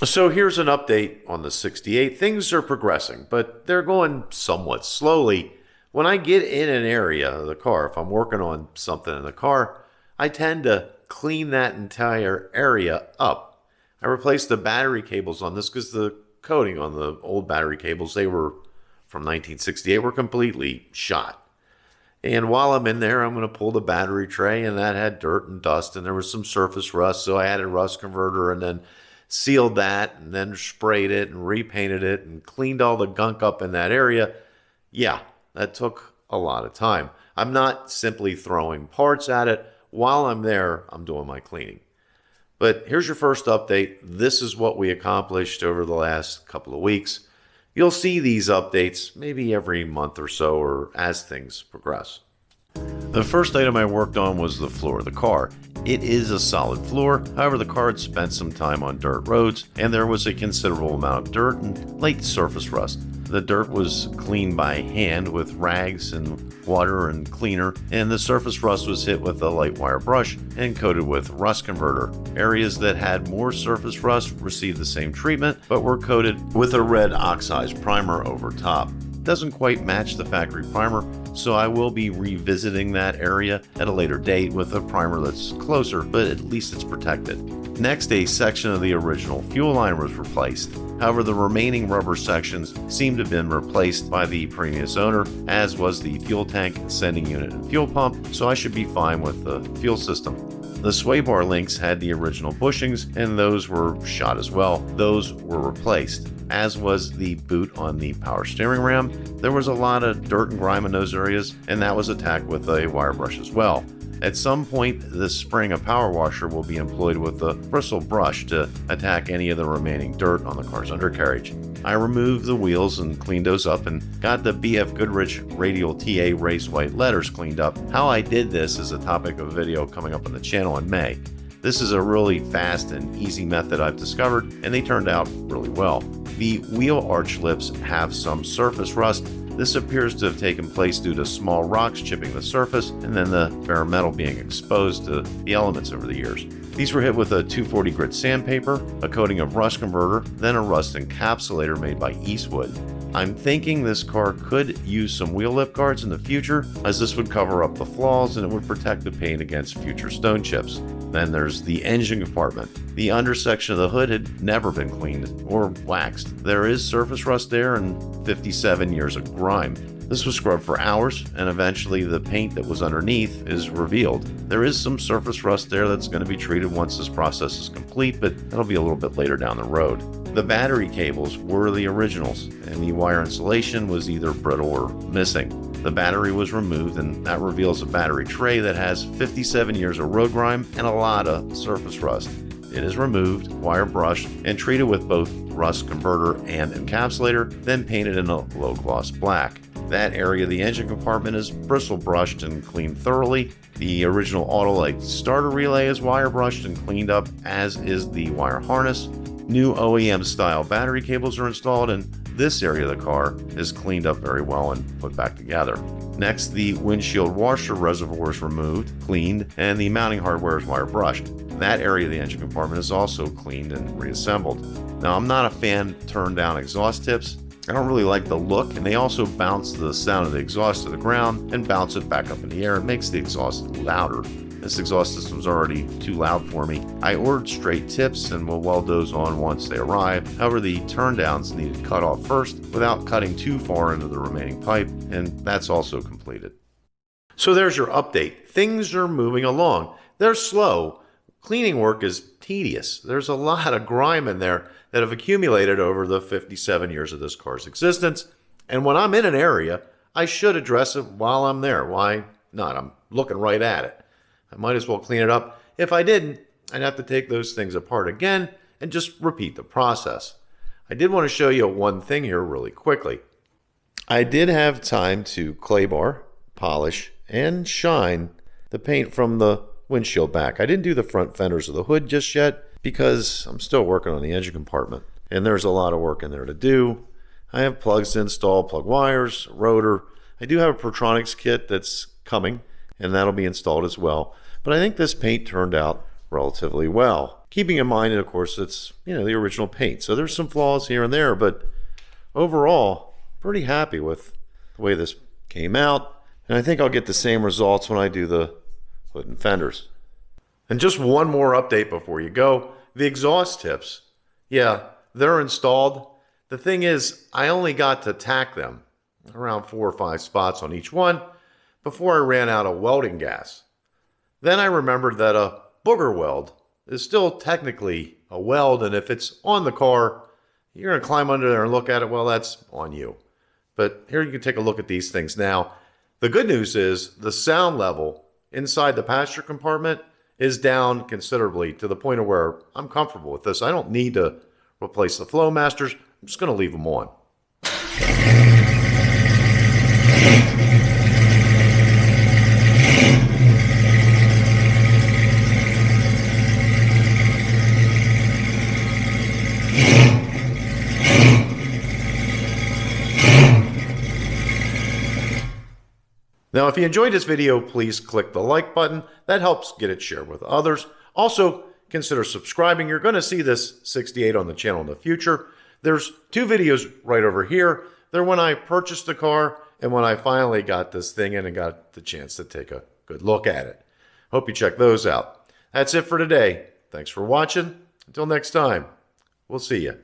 So here's an update on the 68. Things are progressing, but they're going somewhat slowly. When I get in an area of the car, if I'm working on something in the car, I tend to clean that entire area up. I replaced the battery cables on this because the coating on the old battery cables, they were from 1968, were completely shot. And while I'm in there, I'm going to pull the battery tray, and that had dirt and dust, and there was some surface rust, so I added rust converter and then sealed that and then sprayed it and repainted it and cleaned all the gunk up in that area. Yeah, that took a lot of time. I'm not simply throwing parts at it. While I'm there, I'm doing my cleaning. But here's your first update. This is what we accomplished over the last couple of weeks. You'll see these updates maybe every month or so, or as things progress. The first item I worked on was the floor of the car. It is a solid floor, however the car had spent some time on dirt roads, and there was a considerable amount of dirt and light surface rust. The dirt was cleaned by hand with rags and water and cleaner, and the surface rust was hit with a light wire brush and coated with rust converter. Areas that had more surface rust received the same treatment, but were coated with a red oxidized primer over top. Doesn't quite match the factory primer, so I will be revisiting that area at a later date with a primer that's closer, but at least it's protected. Next, a section of the original fuel line was replaced. However, the remaining rubber sections seem to have been replaced by the previous owner, as was the fuel tank, sending unit, and fuel pump, so I should be fine with the fuel system. The sway bar links had the original bushings, and those were shot as well. Those were replaced, as was the boot on the power steering ram. There was a lot of dirt and grime in those areas, and that was attacked with a wire brush as well. At some point, the spring of power washer will be employed with a bristle brush to attack any of the remaining dirt on the car's undercarriage. I removed the wheels and cleaned those up and got the BF Goodrich radial TA race white letters cleaned up. How I did this is a topic of a video coming up on the channel in May. This is a really fast and easy method I've discovered, and they turned out really well. The wheel arch lips have some surface rust. This appears to have taken place due to small rocks chipping the surface and then the bare metal being exposed to the elements over the years. These were hit with a 240 grit sandpaper, a coating of rust converter, then a rust encapsulator made by Eastwood. I'm thinking this car could use some wheel lip guards in the future, as this would cover up the flaws and it would protect the paint against future stone chips. Then there's the engine compartment. The undersection of the hood had never been cleaned or waxed. There is surface rust there and 57 years of grime. This was scrubbed for hours, and eventually the paint that was underneath is revealed. There is some surface rust there that's going to be treated once this process is complete, but that'll be a little bit later down the road. The battery cables were the originals, and the wire insulation was either brittle or missing. The battery was removed, and that reveals a battery tray that has 57 years of road grime and a lot of surface rust. It is removed, wire brushed, and treated with both rust converter and encapsulator, then painted in a low gloss black. That area of the engine compartment is bristle brushed and cleaned thoroughly. The original Autolite starter relay is wire brushed and cleaned up, as is the wire harness. New OEM style battery cables are installed, and this area of the car is cleaned up very well and put back together. Next, the windshield washer reservoir is removed, cleaned, and the mounting hardware is wire brushed. That area of the engine compartment is also cleaned and reassembled. Now, I'm not a fan of turn down exhaust tips. I don't really like the look, and they also bounce the sound of the exhaust to the ground and bounce it back up in the air. It makes the exhaust louder. This exhaust system's already too loud for me. I ordered straight tips and will weld those on once they arrive. However, the turn downs needed cut off first without cutting too far into the remaining pipe, and that's also completed. So there's your update. Things are moving along. They're slow. Cleaning work is tedious. There's a lot of grime in there that have accumulated over the 57 years of this car's existence. And when I'm in an area, I should address it while I'm there. Why not? I'm looking right at it. I might as well clean it up. If I didn't, I'd have to take those things apart again and just repeat the process. I did want to show you one thing here really quickly. I did have time to clay bar, polish, and shine the paint from the windshield back. I didn't do the front fenders of the hood just yet because I'm still working on the engine compartment, and there's a lot of work in there to do. I have plugs to install, plug wires, rotor. I do have a Protronics kit that's coming, and that'll be installed as well. But I think this paint turned out relatively well. Keeping in mind, of course, it's, the original paint. So there's some flaws here and there, but overall, pretty happy with the way this came out. And I think I'll get the same results when I do the hood and fenders. And just one more update before you go. The exhaust tips, yeah, they're installed. The thing is, I only got to tack them around 4 or 5 spots on each one before I ran out of welding gas. Then I remembered that a booger weld is still technically a weld, and if it's on the car, you're going to climb under there and look at it, well, that's on you. But here you can take a look at these things now. The good news is the sound level inside the passenger compartment is down considerably to the point of where I'm comfortable with this. I don't need to replace the flow masters. I'm just going to leave them on. Now, if you enjoyed this video, please click the like button. That helps get it shared with others. Also, consider subscribing. You're going to see this 68 on the channel in the future. There's 2 videos right over here. They're when I purchased the car and when I finally got this thing in and got the chance to take a good look at it. Hope you check those out. That's it for today. Thanks for watching. Until next time, we'll see you.